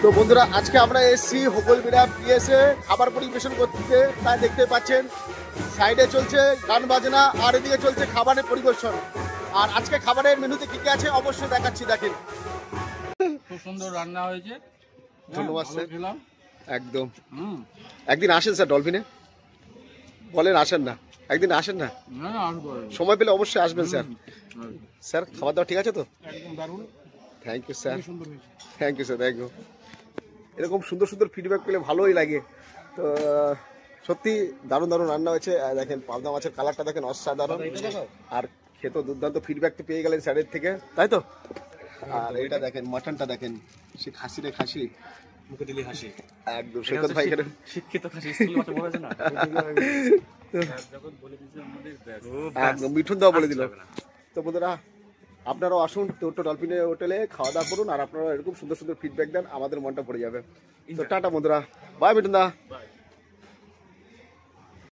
তো বন্ধুরা আজকে আমরা এসেছি হোগলবিড়া পিএসএ খাবার পরিবেশন করতে, তাই দেখতে পাচ্ছেন সাইডে চলছে গান বাজনা আর এদিকে চলছে খাবারের পরিবেশন। আর আজকে খাবারের মেনুতে কি কি আছে অবশ্যই দেখাচ্ছি, দেখেন। খুব সুন্দর রান্না হয়েছে। ধন্যবাদ স্যার। খেলাম একদম। একদিন আসেন স্যার ডলফিনে, বলেন আসেন না, একদিন আসেন না, সময় পেলে অবশ্যই আসবেন স্যার। স্যার খাবার দাওয়া ঠিক আছে তো? একদম দারুণ। থ্যাংক ইউ স্যার, সুন্দর হয়েছে। Thank you sir, thank you. এরকম সুন্দর সুন্দর ফিডব্যাক পেলে ভালোই লাগে। তো সত্যি দারুণ দারুণ রান্না হয়েছে। দেখেন পাবদা মাছের কালারটা দেখেন অসাধারণ, আর খেতে দুর্দান্ত ফিডব্যাক তো পেয়ে গেলেন স্যারের থেকে, তাই তো? আর এটা দেখেন মাটনটা দেখেন, সে খাসি রে খাসি, মুখে দিলে হাসি। একদম সৈকত ভাই এখানে শিক্ষিত খাসি, স্কুল ভাষা বলা যায় না। যখন বলে দিয়েছে আমাদের একদম মিঠুন দাও বলে দিল। তো বন্ধুরা আপনারাও আসুন টোটো ডলফিনে হোটেলে, খাওয়া দাওয়া করুন, আর আপনারা এরকম সুন্দর সুন্দর ফিডব্যাক দেন, আমাদের মনটা পড়ে যাবে। তো টাটা বন্ধুরা, বাই মিঠুন দা।